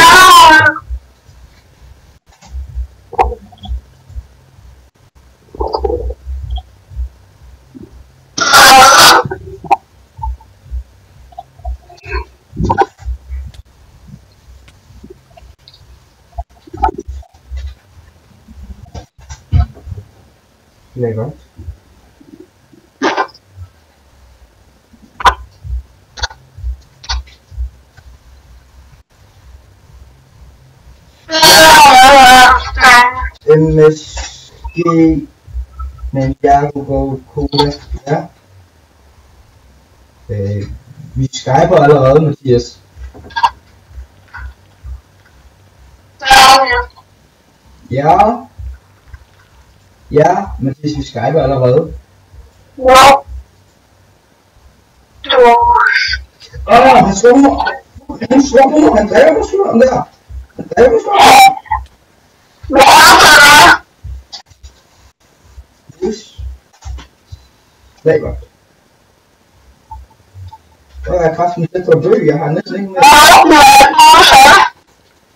Speaker 1: Lækkert. MSG, men jeg kunne gå cola. Ja. Vi skyper allerede, Mathias. Ja. Ja, Mathias, vi skyper allerede. Han slår mig. Han dræber mig sgu om der. Han dræber mig sgu om der. Lækkert. Så er jeg kraften tæt på at dø. Jeg har næsten ikke mere.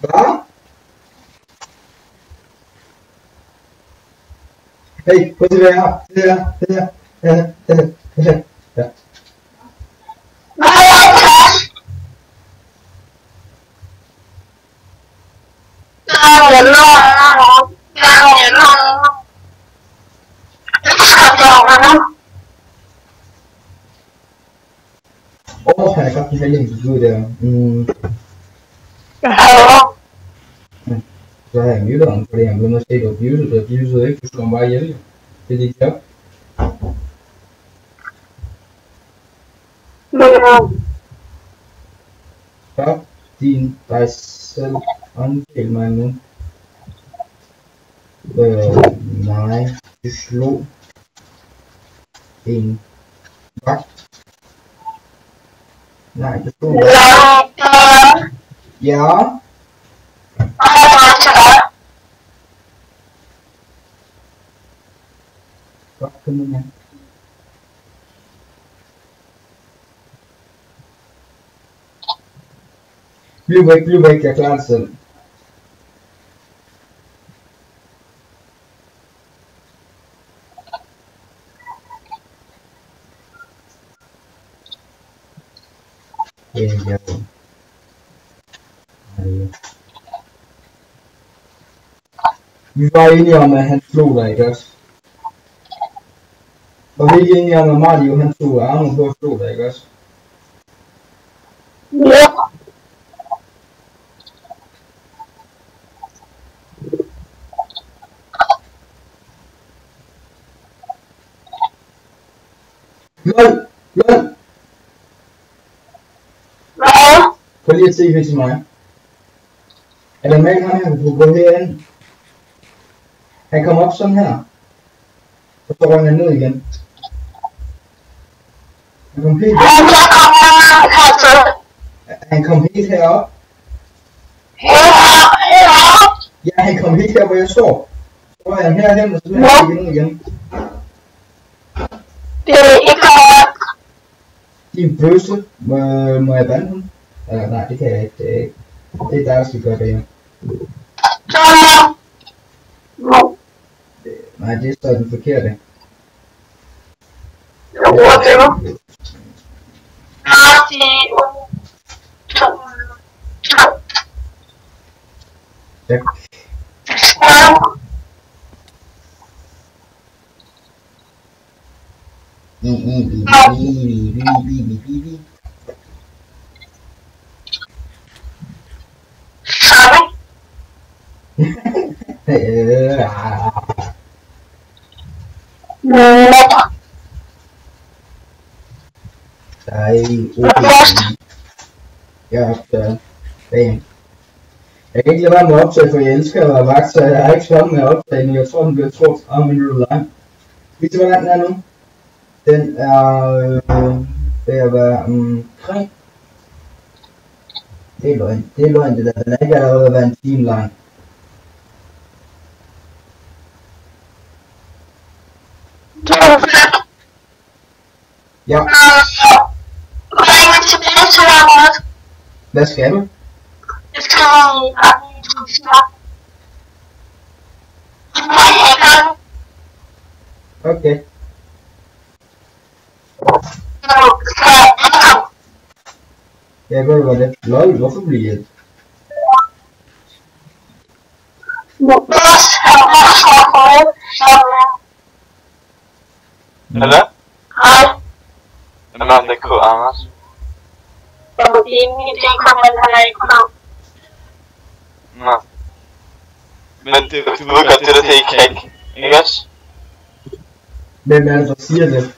Speaker 1: Hvad? Hey, prøv at se hvad jeg har. Det her. Ja. Han er kraften heldig, hvis du der. Så har jeg muted ham, fordi han blev måske abused, og abused ikke, du slår ham bare ihjel. Det er dit job. Stop dig selv, undskyld mig nu. Nej, du slog en vagt. Nej, du slog en vagt. Ja. Godt, kom nu med. Bliv væk, jeg klarer det selv. Ja. Vi var enige om, at han slog dig, ikke også? Og vi er ikke enige om, at Mario han tog armen på at slå dig, ikke også?
Speaker 2: Ja.
Speaker 1: LOL!
Speaker 2: Hvad?
Speaker 1: Prøv lige at se til mig. Er der med ham her, kunne gå herind? Han kommer op sådan her. Og så rønger han ned igen. Han kom helt Han kom helt herop. Ja, han kom helt her, hvor jeg står. Så var han herhen, og så blev han ned igen.
Speaker 2: Det er ikke godt.
Speaker 1: Din bøsse, må jeg bande ham? Nej, det kan jeg ikke. Det er dig, der skal gøre det her. Nej, det er så den forkerte. Tak.
Speaker 2: Meter.
Speaker 1: Nej, jeg er optaget. Bam. Jeg kan ikke lade være med at optage, for jeg elsker at være vagt, så jeg har ikke stoppet med at optage den. Jeg tror, den bliver 32 minutter lang. Ved du, hvor lang den er nu? Den er ved at være omkring. Det er løgn det der. Den er ikke allerede at være en time lang. Ja. Hvad skal du?
Speaker 2: Jeg skal
Speaker 1: Okay. Ja, ved du hvad det? Lol, hvorfor bliver hjælp?
Speaker 4: Eller?
Speaker 2: Hej.
Speaker 4: Hvem er det, K. Anders? Nå. Men du ved godt, det der det ikke hack, ikke også?
Speaker 1: Hvem er det, der siger det?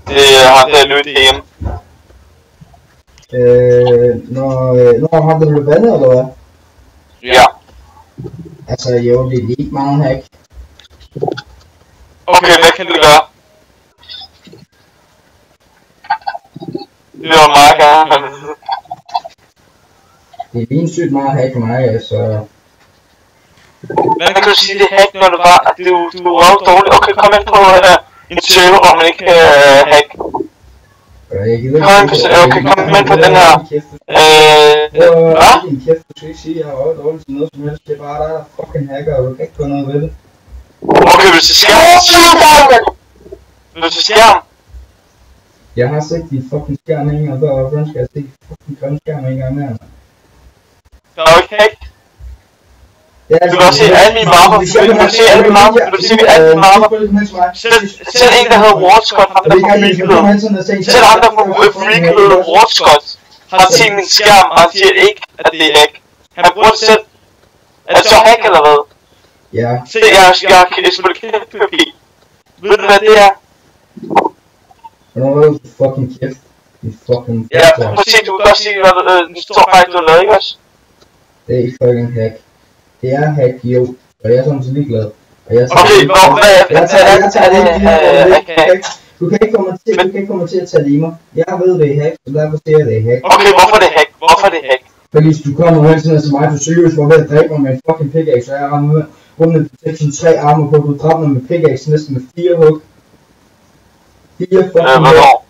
Speaker 4: Det er ham der nu DM.
Speaker 1: Når har du blevet vandet, eller hvad?
Speaker 4: Ja.
Speaker 1: Altså, jo, det er ikke meget hack.
Speaker 4: Okay, hvad kan du gøre? Det var meget gerne.
Speaker 1: Det er lige sygt meget hack for mig, altså.
Speaker 4: Hvad kan du sige, det er hack, når du bare... Du er røv dårlig. Okay, kom ind på en server, hvor man ikke kan hack. Kom ind på den her.
Speaker 1: Hvad? Din kæft, du skal ikke sige, at jeg har røvet dårligt til noget som helst. Det er bare dig, der fucking hacker, og du kan ikke gøre noget ved det.
Speaker 4: Okay, vil du se skærm? Vil du se skærm?
Speaker 1: Jeg har set din fucking skærm en gang, og hvordan skal jeg se din fucking grønne skærm en gang mere?
Speaker 4: Der er jo ikke hack. Du kan også se alle mine mapper. Du kan se alle mine mapper. Du kan se alle mine mapper. Selv en, der hedder Wardscott, ham der får freaket. Selv ham, der får freaket Wardscott, har set min skærm, og han siger ikke, at det er hack. Han bruger det selv. Er det så hack eller hvad?
Speaker 1: Ja.
Speaker 4: Se, jeg har spillet kæmpe. Ved du hvad det er?
Speaker 1: Hvornår er du fucking kæft?
Speaker 4: Ja, prøv at se, du kan godt se, hvad den står faktisk, du har lavet, ikke også?
Speaker 1: Det er ikke fucking hack. Det er hack, jo. Og jeg er sådan set ligeglad.
Speaker 4: Okay,
Speaker 1: jeg tager det ikke. Du kan ikke få mig til at tage det i mig. Jeg ved det er hack, så derfor siger jeg det er hack.
Speaker 4: Okay, hvorfor det er hack? Hvorfor det er hack?
Speaker 1: Fordi hvis du kommer hen sådan til mig, du seriøst var ved at dræbe mig med en fucking pickaxe, og jeg har rundet protection 3 armor på, du dræbte mig med pickaxe næsten med 4 hug. 4 fucking hug.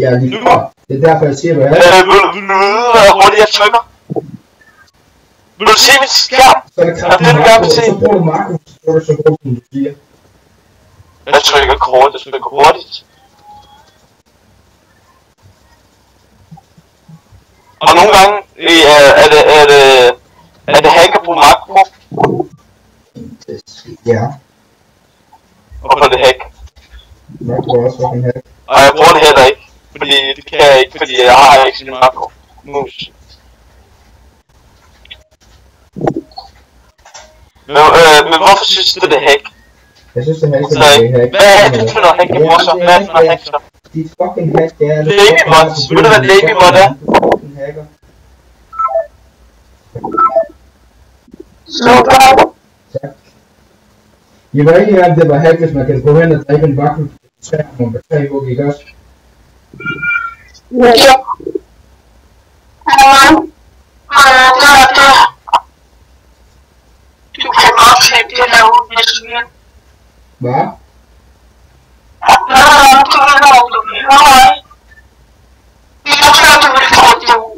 Speaker 1: Ja, lige fra. Det er derfor jeg siger, du er hack.
Speaker 4: Vil du vide, hvor hurtigt jeg trykker? Vil du se mit skærm?
Speaker 1: Så er det kraftigt, så bruger du Marco, så er det så hurtigt, som du siger.
Speaker 4: Jeg trykker kort, jeg trykker hurtigt. Og nogle gange er det hacker på makro.
Speaker 1: Ja.
Speaker 4: Hvorfor er det hack?
Speaker 1: Makro er også fucking hack.
Speaker 4: Og jeg bruger det heller ikke. Fordi det kan jeg ikke, fordi jeg har ikke sin makro mus. Men hvorfor synes du det er hack?
Speaker 1: Jeg synes det er hack, fordi det er hack.
Speaker 4: Hvad er det for noget hack, jeg bruger så? Hvad er det for noget hack så?
Speaker 1: Dit fucking hack, det er...
Speaker 4: Lamymods. Ved du hvad Lamymod er?
Speaker 1: Fucking hacker. Tak. I var ikke engang, det var hack, hvis man kan gå hen og drikke en vakuum til 3 hug, ikke også?
Speaker 2: Ja. Du kan godt slæbe det der ud, hvis du vil.
Speaker 1: Hvad?
Speaker 2: Du vil lov, du vil lov. Jeg tror, du vil få det ud.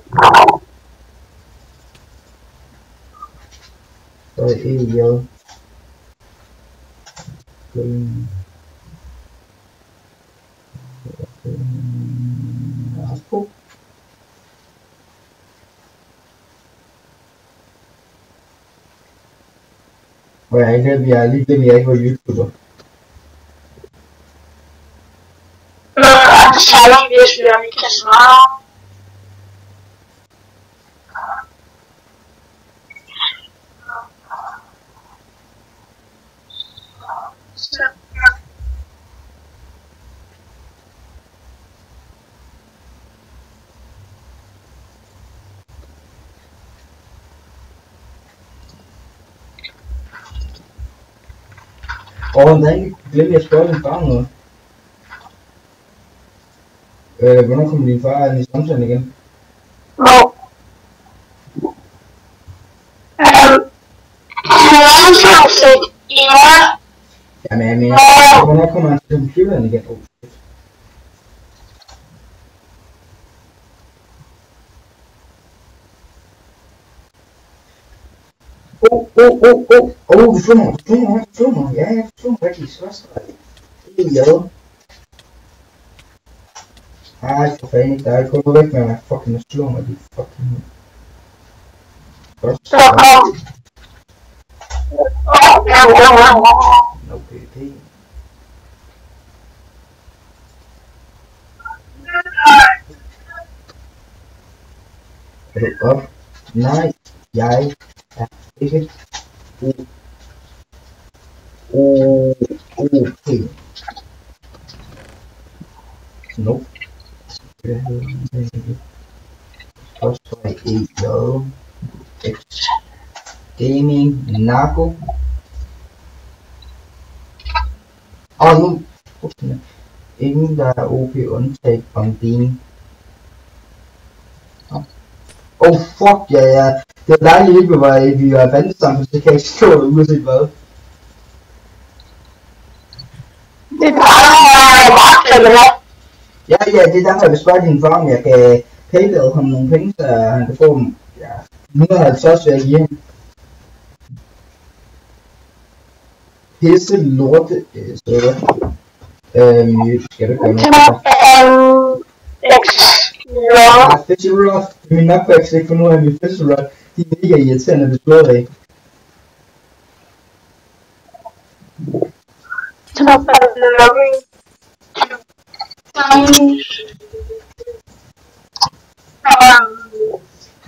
Speaker 1: Så er det Og jeg er lige det, jeg ikke var YouTuber.
Speaker 2: Det skal ikke, hvis vi ikke kan svare.
Speaker 1: Og der ikke glemte jeg at spørge din far noget. Hvornår kommer din far ind i samtalen igen?
Speaker 2: Hvor? Han har også set i morgen.
Speaker 1: Jamen jeg mener, hvornår kommer han til computeren igen? Du slår mig. Ja, jeg slår mig rigtig sværstræk. Det er jeg. Ej, for fanden ikke dig. Gå væk med mig. Fucking slå mig, de fucking...
Speaker 2: Så kom.
Speaker 1: No PvP. Er du op? Nej, jeg er ikke okay. Nope. Også EJ X Gaming Narco. Og nu ingen der er OP undtaget Bambini. Oh fuck ja. Det er dejligt ikke at vi er vandet sammen, så det kan ikke stå der uanset hvad.
Speaker 2: Det er bare eller hvad?
Speaker 1: Ja, det er derfor jeg vil spørge din far, om jeg kan paylade ham nogle penge, så han kan få dem. Ja, 150 vil jeg give ham. Pisse lorte støtter. Skal du gøre noget? Ja, Fishy Rod. Det er min knockbacks, ikke for nu af min Fishy Rod. De er mega irriterende, hvis du slår af. De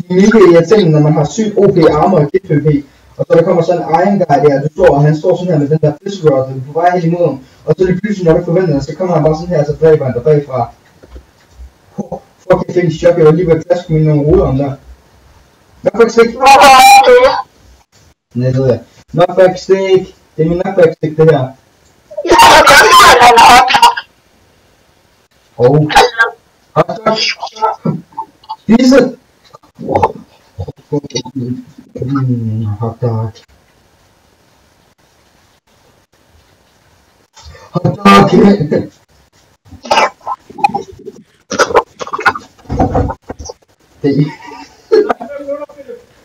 Speaker 1: er mega irriterende, når man har sygt OP armor og kit PvP. Og så der kommer sådan en Iron Guy der, du står, og han står sådan her med den der Fishy Rod, og du er på vej hen imod ham. Og så er det pludselig, når du forventer, så kommer han bare sådan her, og så dræber han dig bagfra. Fuck, jeg fik en chok, jeg var lige ved at klaske med nogle ruder om der. Knockback stick! Nej, det ved jeg. Knockback stick! Det er min knockback stick, det her. Spise! Hotdog. Hotdog!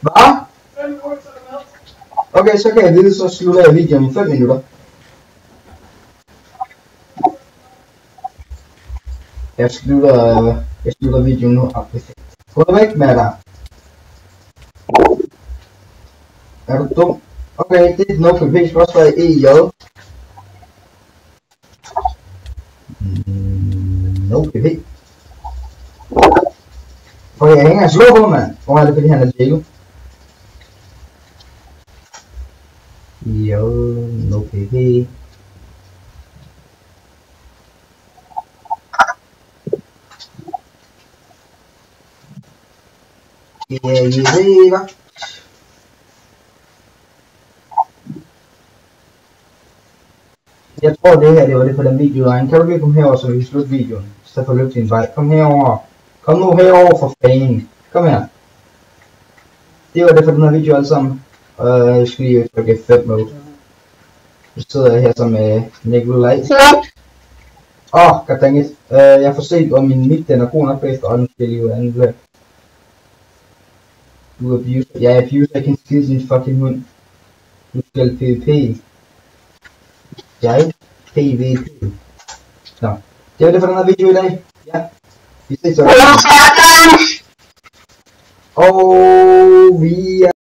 Speaker 1: Hvad? Okay, så kan jeg vide, så slutter jeg videoen i 5 minutter. Jeg slutter videoen nu. Gå væk med dig. Er du dum? Okay, det er no PvP, skal også være EJ. No PvP. Okay, jeg hænger og slår på, mand. Hvor er det, fordi han er Diego? Jo, no PvP. Yeah. Jeg tror det her, det var det for den video. Kan du lige komme herover, så vi kan slutte videoen? Så får løb din vej. Kom herover. Kom nu herover for fanden. Kom her. Det var det for den her video alle sammen. Jeg skal lige trykke F5 mode. Nu sidder jeg her som Nikolaj. Goddammit. Jeg får set, om min mic den er god nok bagefter, og nu skal jeg lige ud af anden. Du abuser. Ja, abuser. Jeg kan skide sin fucking hund. Du skal PvP. Jeg PvP. Så. Det var det for den her video i dag. Ja. Vi ses så. Og vi er